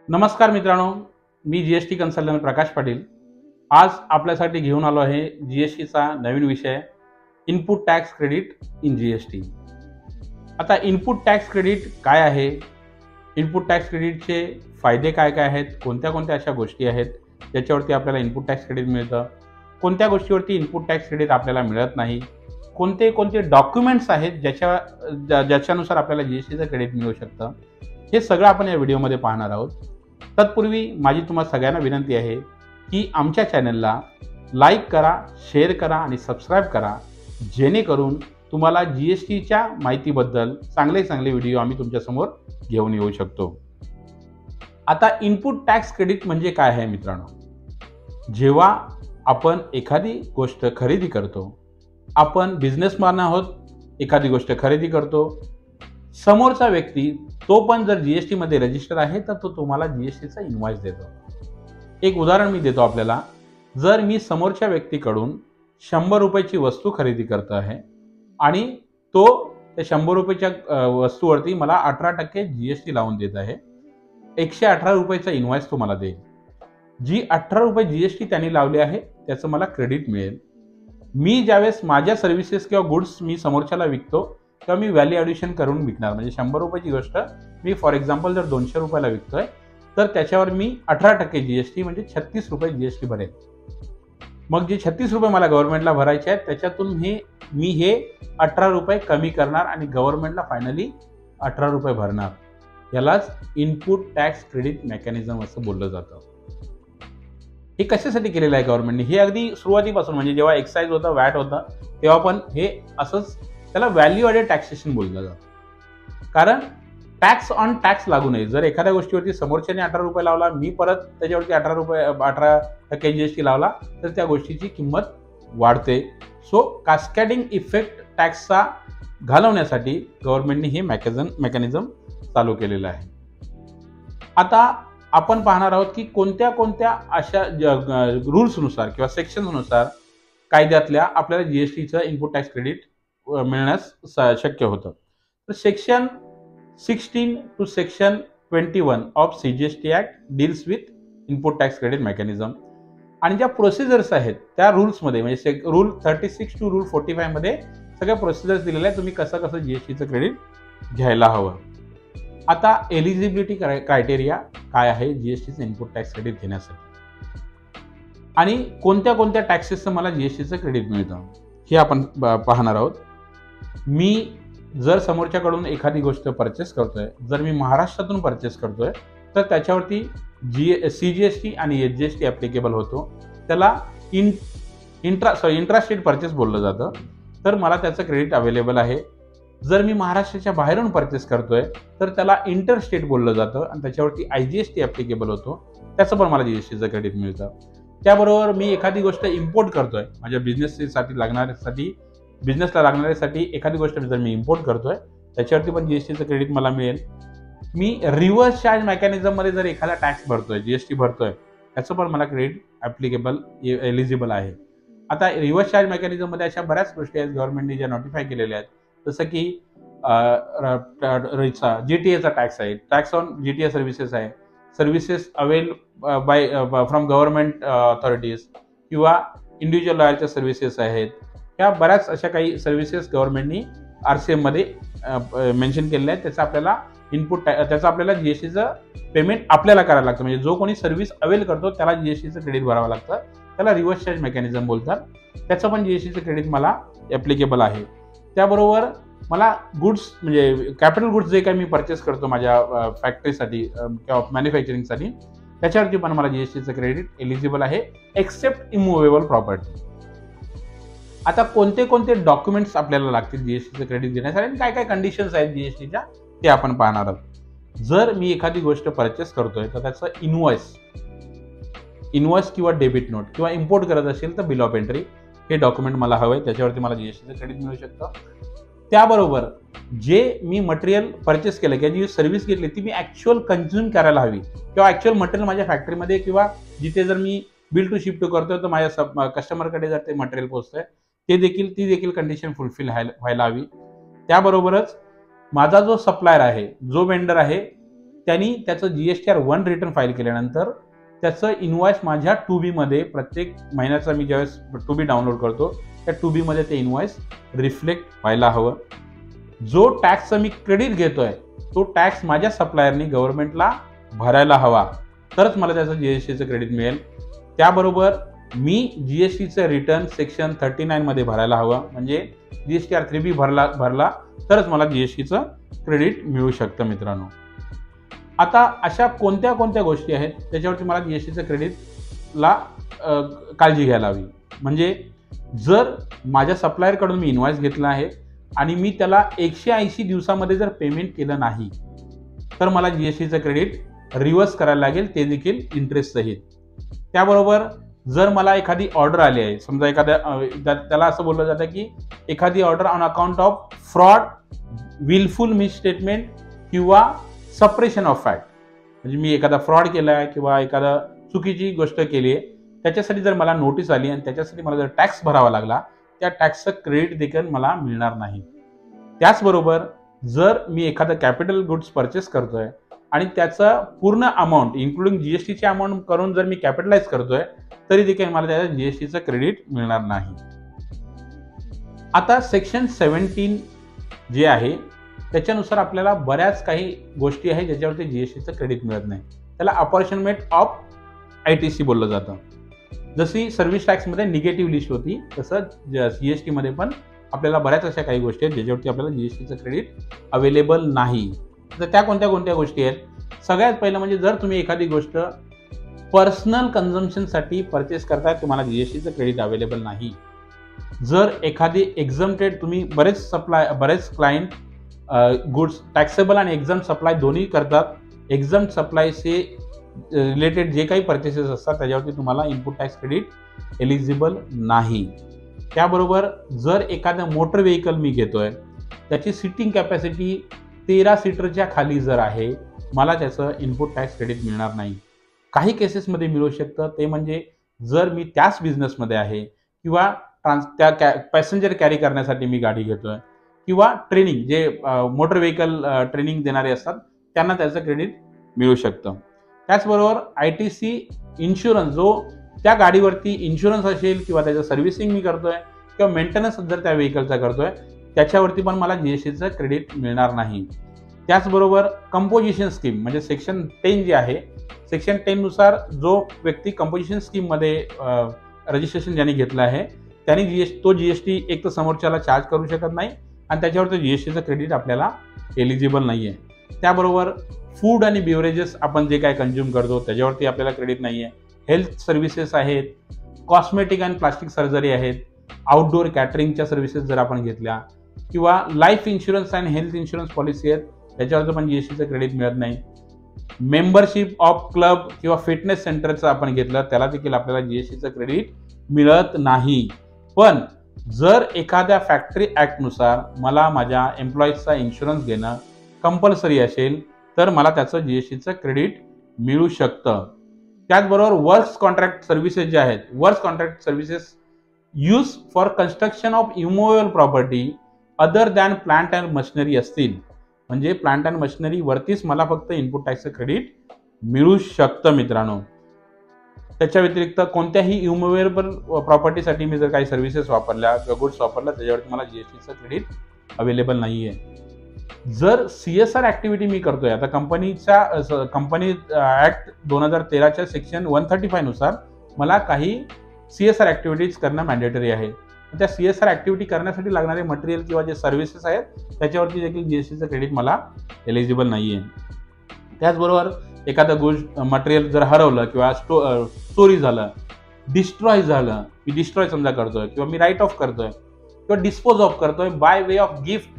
नमस्कार मित्रांनो, मी GST consultant Prakash Patil आज आपल्यासाठी घेऊन आलो आहे जीएसटीचा नवीन विषय input tax credit in GST. आता इनपुट टॅक्स क्रेडिट काय आहे, इनपुट टॅक्स क्रेडिटचे फायदे काय काय आहेत, कोणत्या कोणत्या अशा गोष्टी आहेत ज्याच्यावरती आपल्याला इनपुट टॅक्स क्रेडिट मिळतं, कोणत्या गोष्टीवरती इनपुट टॅक्स क्रेडिट आपल्याला मिळत नाही, कोणते कोणते डॉक्युमेंट्स आहेत ज्याच्यानुसार आपल्याला जीएसटीचं क्रेडिट मिळू शकतं, हे सगळं आपण या व्हिडिओमध्ये पाहणार आहोत। तत्पूर्वी माझी तुम्हाला सगळ्यांना विनंती आहे की आमच्या चॅनलला लाईक करा, शेअर करा आणि सबस्क्राईब करा, जेणेकरून तुम्हाला जीएसटीच्या माहितीबद्दल चांगले चांगले व्हिडिओ आम्ही तुमच्यासमोर घेऊन येऊ शकतो। आता इनपुट टॅक्स क्रेडिट म्हणजे काय आहे मित्रांनो, जेव्हा आपण एखादी गोष्ट खरेदी करतो, आपण बिझनेसमॅन आहोत, एखादी गोष्ट खरेदी करतो, समोरचा व्यक्ती तो पण जर जीएसटी मध्ये रजिस्टर आहे तर तो तुम्हाला जीएसटीचा इनवॉइस देतो। एक उदाहरण मी देतो आपल्याला, जर मी समोरच्या व्यक्तीकडून 100 रुपयाची वस्तू खरेदी करतो आहे आणि तो त्या 100 रुपयाच्या वस्तूवरती मला 18% जीएसटी लावून देत आहे, 118 रुपयाचा इनवॉइस तो मला देईल। जी 18 रुपये जीएसटी त्यांनी लावली आहे त्याचं मला क्रेडिट मिळेल। मी ज्यावेळेस माझ्या सर्व्हिसेस किंवा गुड्स मी समोरच्याला विकतो तेव्हा मी व्हॅल्यू ॲडिशन करून विकणार, म्हणजे 100 रुपयाची गोष्ट मी फॉर एक्झाम्पल जर 200 रुपयाला विकतोय तर त्याच्यावर मी 18% जीएसटी म्हणजे 36 रुपये जीएसटी भरेल। मग जे 36 रुपये मला गव्हर्नमेंटला भरायचे आहेत त्याच्यातून मी हे 18 रुपये कमी करणार आणि गव्हर्नमेंटला फायनली 18 रुपये भरणार। यालाच इनपुट टॅक्स क्रेडिट मेकॅनिझम असं बोललं जातं। हे कशासाठी केलेलं आहे गव्हर्नमेंटने, हे अगदी सुरुवातीपासून म्हणजे जेव्हा एक्साईज होतं, वॅट होतं, तेव्हा पण हे असंच त्याला व्हॅल्यू ॲडेड टॅक्सेशन बोललं जातं। कारण टॅक्स ऑन टॅक्स लागू नये। जर एखाद्या गोष्टीवरती समोरच्याने 18 रुपये लावला, मी परत त्याच्यावरती 18% जीएसटी लावला तर त्या गोष्टीची किंमत वाढते। सो कास्कॅडिंग इफेक्ट टॅक्सचा घालवण्यासाठी गव्हर्नमेंटने हे मेकॅनिझम चालू केलेलं आहे। आता आपण पाहणार आहोत की कोणत्या कोणत्या अशा रूल्सनुसार किंवा सेक्शन्सनुसार कायद्यातल्या आपल्याला जीएसटीचं इनपुट टॅक्स क्रेडिट मिळण्यास शक्य होतं। तर section 16 to section 21 of CGST act deals with input tax credit mechanism आणि ज्या प्रोसिजर्स आहेत त्या रूल्समध्ये म्हणजे रूल 36 to रूल 45 मध्ये सगळ्या प्रोसिजर्स दिलेल्या आहेत, तुम्ही कसं कसं जीएसटीचं क्रेडिट घ्यायला हवं। आता एलिजिबिलिटी क्रायटेरिया काय आहे जीएसटीचं इनपुट टॅक्स क्रेडिट घेण्यासाठी आणि कोणत्या कोणत्या टॅक्सेसचं मला जीएसटीचं क्रेडिट मिळतं हे आपण पाहणार आहोत। मी जर समोरच्याकडून एखादी गोष्ट परचेस करतोय, जर मी महाराष्ट्रातून परचेस करतोय तर त्याच्यावरती सीजीएसटी आणि एचजीएसटी ॲप्लिकेबल होतो। त्याला इंट्रा स्टेट परचेस बोललं जातं, तर मला त्याचं क्रेडिट अवेलेबल आहे। जर मी महाराष्ट्राच्या बाहेरून परचेस करतोय तर त्याला इंटर स्टेट बोललं जातं आणि त्याच्यावरती आयजीएसटी ॲप्लिकेबल होतो, त्याचं पण मला जीएसटीचं क्रेडिट मिळतं। त्याबरोबर मी एखादी गोष्ट इम्पोर्ट करतोय, माझ्या बिझनेसला लागणाऱ्यासाठी एखादी गोष्ट जर मी इम्पोर्ट करतोय त्याच्यावरती पण जीएसटीचं क्रेडिट मला मिळेल। मी रिव्हर्स चार्ज मेकॅनिझममध्ये जर एखादा टॅक्स भरतोय, जीएसटी भरतोय, त्याचं पण मला क्रेडिट एलिजिबल आहे। आता रिव्हर्स चार्ज मेकॅनिझममध्ये अशा बऱ्याच गोष्टी आहेत गव्हर्नमेंटने ज्या नोटिफाय केलेल्या आहेत, जसं की जीटीएचा टॅक्स आहे, टॅक्स ऑन जीटीए सर्व्हिसेस आहे, services avail by from government authorities किंवा इंडिव्हिज्युअल लॉयरच्या सर्व्हिसेस आहेत। ह्या बऱ्याच अशा काही सर्व्हिसेस गव्हर्नमेंटनी आरसीएम मध्ये मेन्शन केलेल्या आहेत। त्याचं आपल्याला जीएसटीचं पेमेंट आपल्याला करायला लागतं, म्हणजे जो कोणी सर्व्हिस अवेल करतो त्याला जीएसटीचं क्रेडिट भरावं लागतं, त्याला रिव्हर्स चार्ज मेकॅनिझम बोलतात। त्याचं पण जीएसटीचं क्रेडिट मला ॲप्लिकेबल आहे। त्याबरोबर मला गुड्स म्हणजे कॅपिटल गुड्स जे काही मी परचेस करतो माझ्या फॅक्टरीसाठी किंवा मॅन्युफॅक्चरिंगसाठी, त्याच्यावरती पण मला जीएसटीचं क्रेडिट एलिजिबल आहे एक्सेप्ट इमूव्हेबल प्रॉपर्टी। आता कोणते कोणते डॉक्युमेंट्स आपल्याला लागतील जीएसटीचं क्रेडिट देण्यासाठी आणि काय काय कंडिशन्स आहेत जीएसटीच्या ते आपण पाहणार आहोत। जर मी एखादी गोष्ट परचेस करतोय तर त्याचं इनवॉइस किंवा डेबिट नोट किंवा इम्पोर्ट करत असेल तर बिल ऑफ एंट्री हे डॉक्युमेंट मला हवंय, त्याच्यावरती मला जीएसटीचं क्रेडिट मिळू शकतं। त्याबरोबर जे मी मटेरियल परचेस केलं किंवा जी सर्व्हिस घेतली ती मी ॲक्च्युअल कन्झ्युम करायला हवी किंवा ॲक्च्युअल मटेरियल माझ्या फॅक्टरीमध्ये किंवा जिथे जर मी बिल टू शिफ्ट करतोय तर माझ्या कस्टमरकडे जर ते मटेरियल पोहोचतंय ती देखील कंडिशन फुलफिल व्हायला हवी। त्याबरोबरच माझा जो सप्लायर आहे, जो वेंडर आहे, त्यांनी त्याचं GSTR 1 रिटर्न फाईल केल्यानंतर त्याचं इनवॉइस माझ्या 2B मध्ये प्रत्येक महिन्याचा मी ज्यावेळेस 2B डाउनलोड करतो त्या 2B मध्ये ते इनवॉइस रिफ्लेक्ट व्हायला हवं. जो टॅक्सचं मी क्रेडिट घेतोय तो टॅक्स माझ्या सप्लायरनी गव्हर्नमेंटला भरायला हवा, तरच मला त्याचं GSTचं क्रेडिट मिळेल. त्याबरोबर मी GSTचं रिटर्न सेक्शन 39 मध्ये भरायला हवं, म्हणजे GSTR 3B भरला तरच मला GSTचं क्रेडिट मिळू शकतं मित्रांनो. आता अशा कोणत्या कोणत्या गोष्टी आहेत त्याच्यावरती मला GSTचं क्रेडिटला काळजी घ्यायला हवी. म्हणजे जर माझ्या सप्लायरकडून मी इनवॉइस घेतला आहे आणि मी त्याला 180 दिवसामध्ये जर पेमेंट केलं नाही तर मला GSTचं क्रेडिट रिव्हर्स करायला लागेल, ते देखील इंटरेस्ट सहित. त्याबरोबर जर मला एखादी ऑर्डर आली आहे, समजा त्याला असं बोललं जातं की एखादी order on account of fraud, wilful misstatement किंवा सप्रेशन ऑफ फॅक्ट, म्हणजे मी एखादा फ्रॉड केला आहे किंवा एखादा चुकीची गोष्ट केली आहे त्याच्यासाठी जर मला नोटीस आली आणि त्याच्यासाठी मला जर टॅक्स भरावा लागला, त्या टॅक्सचं क्रेडिट देखील मला मिळणार नाही. त्याचबरोबर जर मी एखादा कॅपिटल गुड्स परचेस करतोय आणि त्याचं पूर्ण अमाऊंट इन्क्लुडिंग GSTची अमाऊंट करून जर मी कॅपिटलाइज करतोय तरी देखील मला त्याच्या GSTचं क्रेडिट मिळणार नाही. आता सेक्शन 17 जे आहे त्याच्यानुसार आपल्याला बऱ्याच काही गोष्टी आहेत ज्याच्यावरती GSTचं क्रेडिट मिळत नाही. त्याला अपॉर्च्युनिमेंट ऑफ ITC बोललं जातं. जशी सर्व्हिस टॅक्समध्ये निगेटिव्ह लिस्ट होती तसं GST मध्ये पण आपल्याला बऱ्याच अशा काही गोष्टी आहेत ज्याच्यावरती आपल्याला GSTचं क्रेडिट अवेलेबल नाही. तर त्या कोणत्या कोणत्या गोष्टी आहेत? सगळ्यात पहिलं म्हणजे जर तुम्ही एखादी गोष्ट पर्सनल कन्झम्पशनसाठी परचेस करताय तुम्हाला GSTचं क्रेडिट अवेलेबल नाही. जर एखादी एक्झम्प्टेड तुम्ही बरेच क्लायंट गुड्स टॅक्सेबल आणि एक्झम्प्ट सप्लाय दोन्ही करतात. एक्झम्प्ट सप्लायचे रिलेटेड जे काही परचेसेस असतात त्याच्यावरती तुम्हाला इनपुट टॅक्स क्रेडिट एलिजिबल नाही. त्याबरोबर जर एखादं मोटर व्हेकल मी घेतोय त्याची सिटिंग कॅपॅसिटी 13 सीटरच्या खाली जर आहे मला त्याचं इनपुट टॅक्स क्रेडिट मिळणार नाही. काही केसेसमध्ये मिळू शकतं, ते म्हणजे जर मी त्याच बिझनेसमध्ये आहे किंवा त्या पॅसेंजर कॅरी करण्यासाठी मी गाडी घेतोय किंवा ट्रेनिंग जे मोटर व्हेकल ट्रेनिंग देणारे असतात त्यांना त्याचं क्रेडिट मिळू शकतं. त्याचबरोबर ITC इन्शुरन्स, जो त्या गाडीवरती इन्शुरन्स असेल किंवा त्याचं सर्व्हिसिंग मी करतोय किंवा मेंटेनन्स जर त्या व्हेकलचा करतोय त्याच्यावरती पण मला GSTचं क्रेडिट मिळणार नाही. त्याचबरोबर कंपोजिशन स्कीम म्हणजे सेक्शन 10 जे आहे, सेक्शन 10 नुसार जो व्यक्ती कंपोजिशन स्कीममध्ये रजिस्ट्रेशन ज्यांनी घेतलं आहे त्यांनी तो GST एक तर समोरच्याला चार्ज करू शकत नाही आणि त्याच्यावर GSTचं क्रेडिट आपल्याला एलिजिबल नाही आहे. त्याबरोबर फूड आणि बिव्हरेजेस आपण जे काय कंझ्युम करतो त्याच्यावरती आपल्याला क्रेडिट नाही आहे. हेल्थ सर्व्हिसेस आहेत, कॉस्मेटिक अँड प्लास्टिक सर्जरी आहेत, आउटडोअर कॅटरिंगच्या सर्व्हिसेस जर आपण घेतल्या किंवा life insurance and health insurance policy आहेत त्याच्यावरती पण GSTचं क्रेडिट मिळत नाही. मेंबरशिप ऑफ क्लब किंवा फिटनेस सेंटरचं आपण घेतलं त्याला देखील आपल्याला GSTचं क्रेडिट मिळत नाही. पण जर एखाद्या फॅक्टरी ॲक्टनुसार मला माझ्या एम्प्लॉईजचा इन्शुरन्स घेणं कंपल्सरी असेल तर मला त्याचं GSTचं क्रेडिट मिळू शकतं. त्याचबरोबर वर्क्स कॉन्ट्रॅक्ट सर्व्हिसेस जे आहेत, works contract services use for construction of immovable property other than plant and machinery असतील, म्हणजे प्लांट अँड मशिनरी वरतीच मला फक्त इनपुट टॅक्सचं क्रेडिट मिळू शकतं मित्रांनो. त्याच्या व्यतिरिक्त कोणत्याही इमोवेबल प्रॉपर्टीसाठी मी जर काही सर्व्हिसेस वापरल्या किंवा गुड्स वापरल्या त्याच्यावरती मला GSTचं क्रेडिट अवेलेबल नाही आहे. जर CSR ॲक्टिव्हिटी मी करतोय, आता कंपनी ॲक्ट 2013च्या सेक्शन 135 नुसार मला काही CSR ॲक्टिव्हिटीज करणं मॅन्डेटरी आहे. त्या CSR ॲक्टिव्हिटी करण्यासाठी लागणारे मटेरियल किंवा जे सर्व्हिसेस आहेत त्याच्यावरती देखील GSTचं क्रेडिट मला एलिजिबल नाही आहे. त्याचबरोबर एखादं मटेरियल जर हरवलं किंवा चोरी झालं, डिस्ट्रॉय झालं, मी डिस्ट्रॉय समजा करतोय किंवा मी राईट ऑफ करतोय किंवा डिस्पोज ऑफ करतोय by way of gift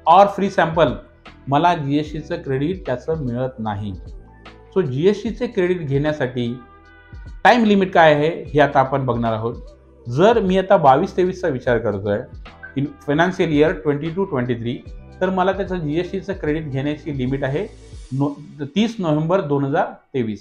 or free sample, मला GSTचं क्रेडिट त्याचं मिळत नाही. सो GSTचे क्रेडिट घेण्यासाठी टाइम लिमिट काय आहे हे आता आपण बघणार आहोत. जर मी आता 22-23चा विचार करतोय इन फायनान्शियल इयर 22-23 तर मला त्याचं GSTचं क्रेडिट घेण्याची लिमिट आहे 30 नोव्हेंबर 2023.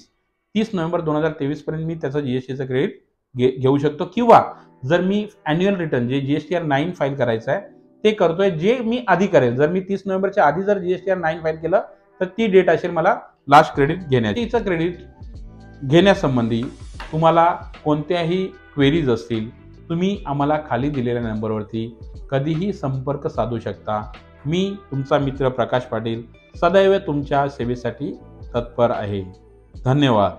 30 नोव्हेंबर 2023 पर्यंत मी त्याचं GSTचं क्रेडिट घेऊ शकतो. किंवा जर मी ॲन्युअल रिटर्न जे GSTR 9 फाईल करायचं आहे ते करतोय, जे मी आधी करेल, जर मी 30 नोव्हेंबरच्या आधी जर GSTR 9 फाईल केलं तर ती डेट असेल मला लास्ट क्रेडिट घेण्याचं क्रेडिट घेण्यासंबंधी तुम्हाला कोणत्याही क्वेरीज असतील, तुम्ही आम्हाला खाली दिलेल्या नंबरवरती कधीही संपर्क साधू शकता. मी तुमचा मित्र प्रकाश पाटील सदैव तुमच्या सेवेसाठी तत्पर आहे. धन्यवाद.